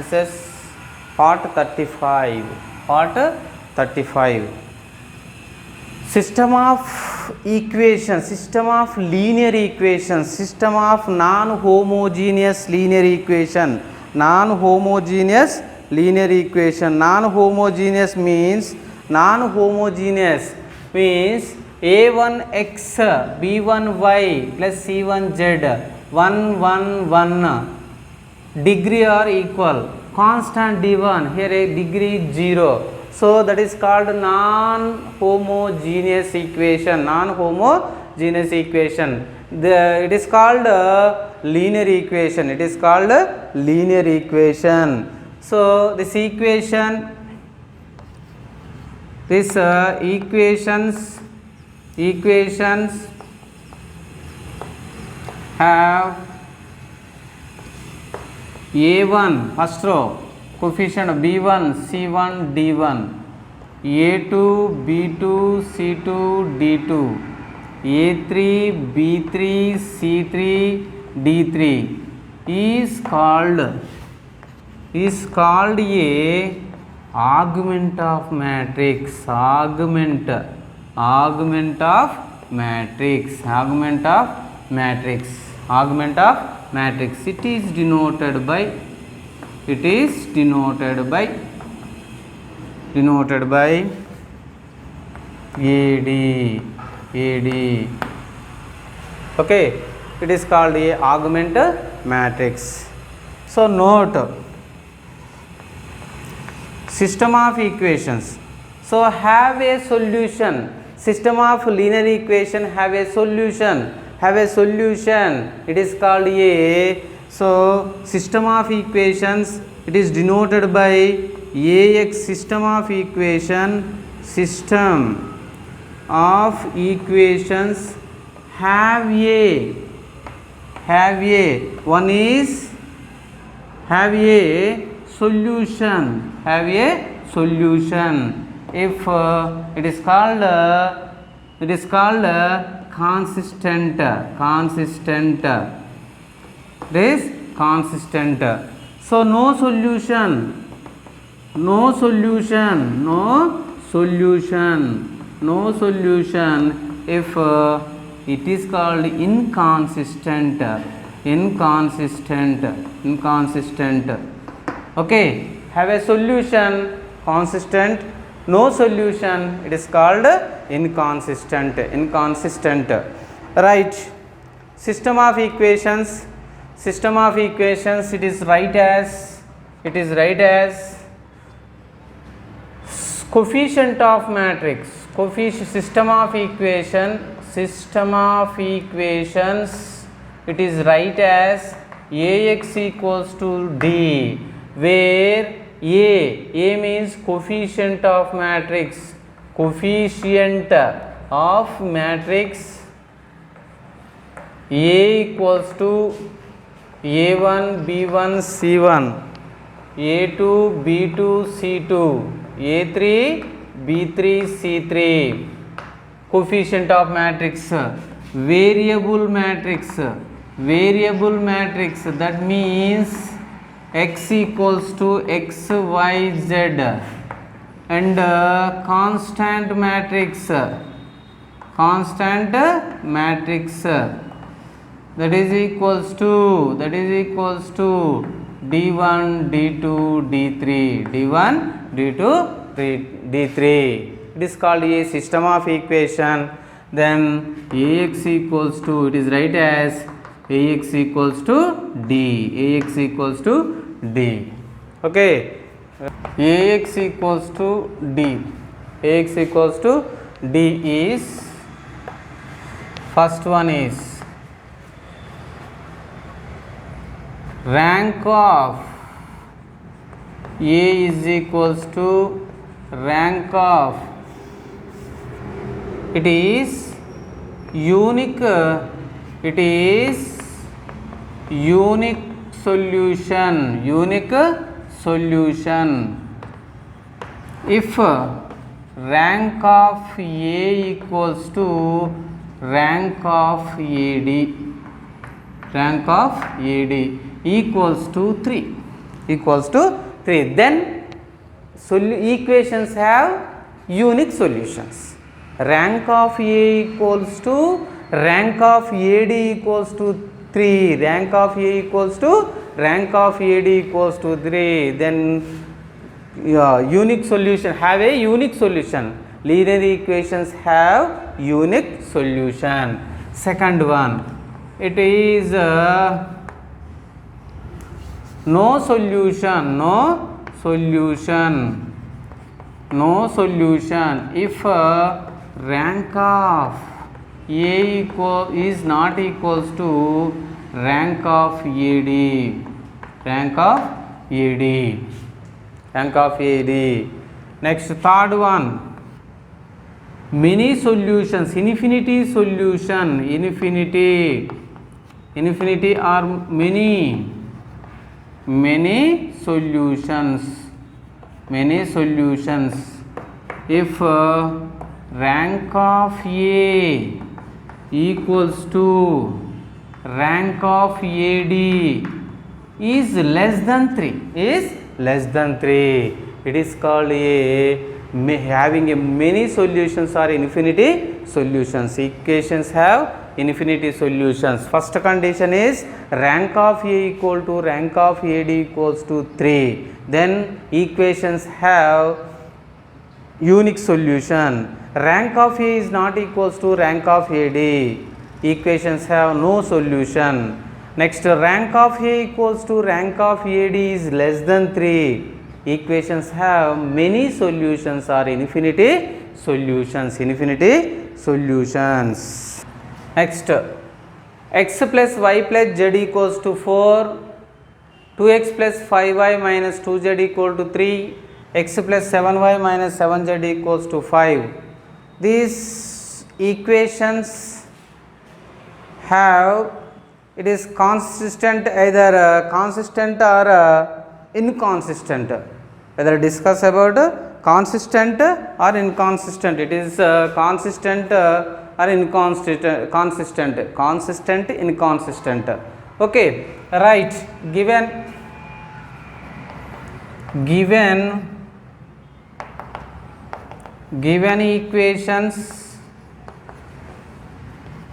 This is part 35. Part 35. System of equations, system of linear equations, system of non-homogeneous linear equation. Non-homogeneous linear equation. Non-homogeneous means a1x b1y plus c1z 1 1 1 degree are equal, constant d1, here a degree is 0, so that is called non-homogeneous equation. Non-homogeneous equation, it is called linear equation. It is called linear equation. So this equation, this equations have a1 first row coefficient b1 c1 d1, a2 b2 c2 d2, a3 b3 c3 d3 is called a augment of matrix. Augment of matrix. It is denoted by AD. Okay, it is called a augment matrix. So note, system of equations, so have a solution. System of linear equation have a solution. It is called a, so system of equations, it is denoted by AX. System of equations have a one is have a solution. If it is called consistent. It is consistent. So no solution if it is called inconsistent. Okay, have a solution, consistent, no solution, it is called inconsistent. Right. System of equations, it is right as coefficient of matrix. System of equations, it is right as AX equals to D, where A means coefficient of matrix. A equals to A1 B1 C1, A2 B2 C2, A3 B3 C3. Coefficient of matrix, variable matrix, that means x equals to x y z, and constant matrix, that is equals to d1 d2 d3. It is called a system of equation. Then AX equals to, it is right as AX equals to D. Okay, AX equals to D is, first one is rank of A is equals to rank of, it is unique solution. If rank of A equals to rank of AD equals to 3. equals to 3. Then equations have unique solutions. Rank of A equals to rank of AD equals to 3. Rank of A equals to rank of AD equals to 3. Then unique solution have a unique solution. Linear equations have unique solution. Second one, it is no solution, no solution, no solution if rank of A is not equals to rank of AD, rank of AD, rank of AD. Next, third one, many solutions, infinity solution, infinity or many solutions, many solutions if rank of A equals to rank of AD is less than 3, is less than 3. It is called having a many solutions or infinity solutions. Equations have infinity solutions. First condition is rank of A equal to rank of AD equals to 3. Then equations have unique solution. Rank of A is not equals to rank of AD. Equations have no solution. Next, rank of A equals to rank of AD is less than 3. Equations have many solutions or infinity solutions, infinity solutions. Next, x plus y plus z equals to 4, 2x plus 5y minus 2z equal to 3, x plus 7y minus 7z equals to 5. These equations have, it is consistent, either consistent or inconsistent. Whether discuss about consistent or inconsistent. It is consistent or inconsistent, consistent, inconsistent. Okay, right. Given equations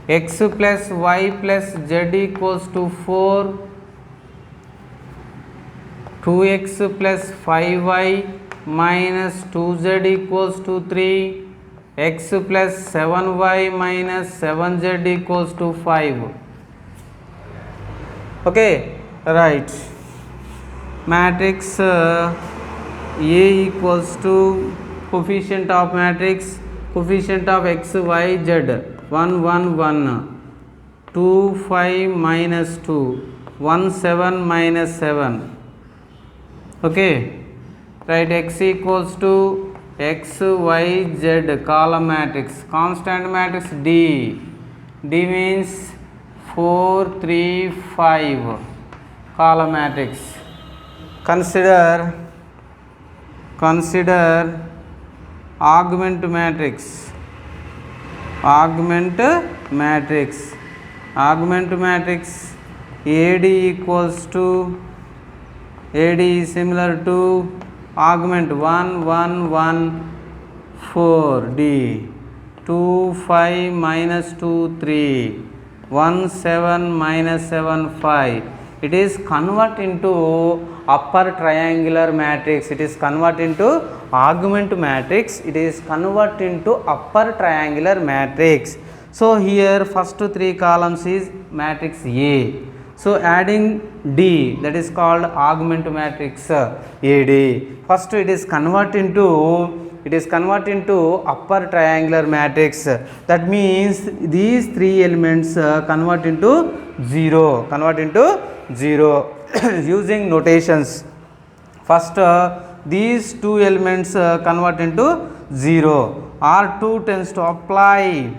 x plus y plus z equals to 4, 2x plus 5y minus 2z equals to 3, x plus 7y minus 7z equals to 5. Okay, right. Matrix A equals to coefficient of matrix, coefficient of x, y, z 1 1 1, 2 5 minus 2, 1 7 minus 7. Okay, right. X equals to x, y, z column matrix, constant matrix D. D means 4 3 5 column matrix. Consider augment matrix, augment matrix, augment matrix AD equals to, AD is similar to augment 1 1 1 4 D, 2 5 minus 2 3, 1 7 minus 7 5. It is convert into upper triangular matrix. It is convert into augment matrix. It is convert into upper triangular matrix. So here first 3 columns is matrix A. So adding D, that is called augment matrix AD. First it is convert into upper triangular matrix. That means these 3 elements convert into 0, using notations. First these 2 elements convert into 0. R2 tends to apply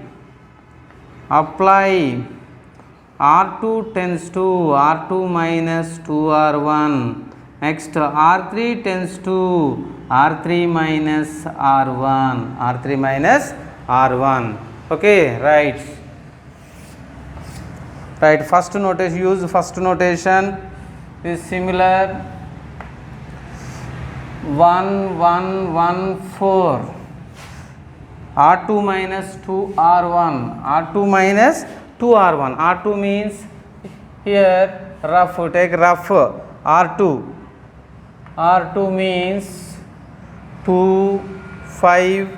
R2 tends to R2 minus 2R1. Next R3 tends to R3 minus R1. Okay, right. First notation, use first notation is similar 1 1 1 4. R2 minus 2R1. R2 minus 2R1. R2 means here rough. Take rough. R2. R2 means 2 5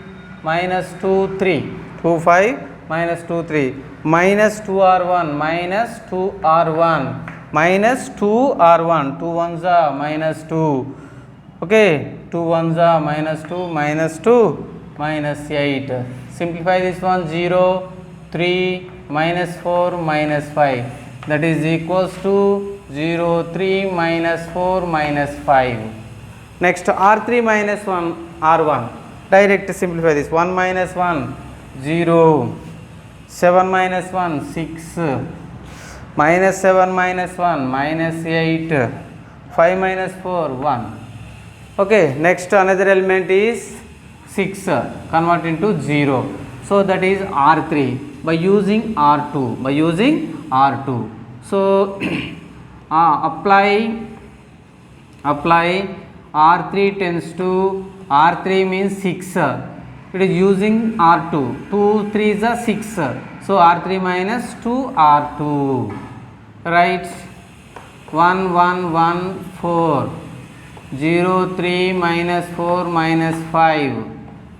minus 2 3. 2 5 minus 2 3. Minus 2R1. Minus 2R1. Minus 2R1. 2 ones are minus 2. Okay. 2 ones are minus 2. Minus 2. Minus 8. Simplify this one. 0 3 minus 4 minus 5. That is equals to 0 3 minus 4 minus 5. Next R3 minus 1 R1. Direct simplify this. 1 minus 1 0. 7 minus 1 6. Minus 7 minus 1 minus 8. 5 minus 4 1. Okay. Next another element is 6. Convert into 0. So that is R3 by using R2. By using R2. So apply R3 tends to R3 means 6. It is using R2. 2 3 is a 6. So R3 minus 2 R2. Right. 1 1 1 4. 0 3 minus 4 minus 5.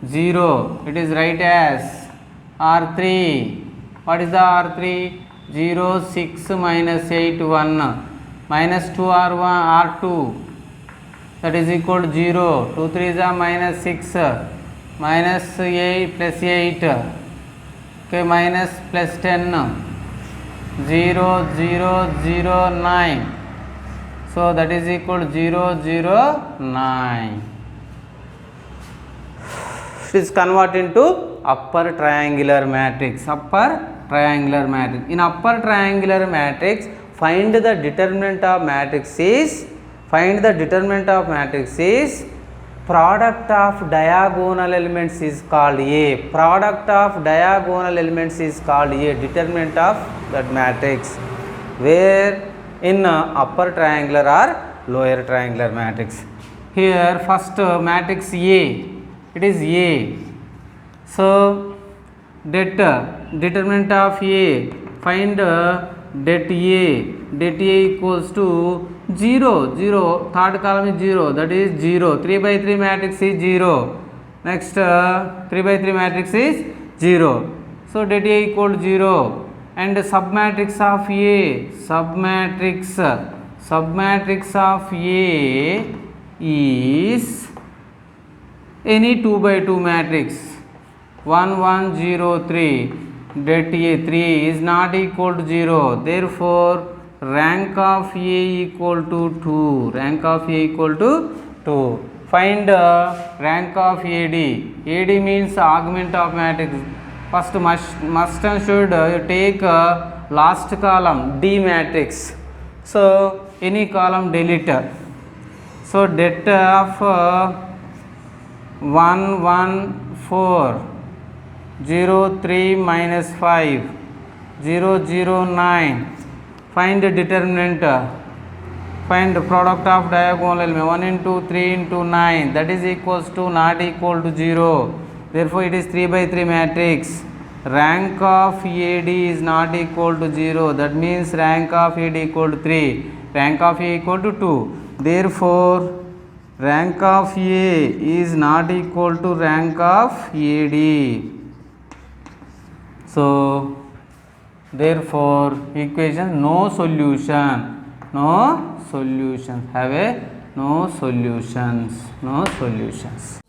0. It is right as R3. What is the R3? 0 6 minus 8 1. Minus 2 R1 R2. That is equal to 0. 2 3 is a minus 6. Minus 8 plus 8. Okay, minus plus 10. 0 0 0 9. So that is equal to 0 0 9. It is converted into upper triangular matrix. Upper triangular matrix. In upper triangular matrix, find the determinant of matrix is product of diagonal elements is called A. Product of diagonal elements is called A. Determinant of that matrix. Where in upper triangular or lower triangular matrix. Here first matrix A. It is A. So determinant of A. Find det A. Det A equals to 0. 0. Third column is 0. That is 0. 3 by 3 matrix is 0. Next 3 by 3 matrix is 0. So det A equal to 0. And submatrix of A. Submatrix of A is any 2 by 2 matrix. 1 1 0 3. Det A 3 is not equal to 0. Therefore rank of A equal to 2. Rank of A equal to 2. Find rank of AD. AD means augment of matrix. First must and should take last column D matrix. So any column delete. So det of 1 1 4 0 3 minus 5 0 0 9. Find the determinant. Find the product of diagonal element. 1 into 3 into 9. That is equals to not equal to 0. Therefore it is 3 by 3 matrix. Rank of AD is not equal to 0. That means rank of AD equal to 3. Rank of A equal to 2. Therefore rank of A is not equal to rank of AD. So therefore equation no solution. No solutions. Have a no solutions. No solutions.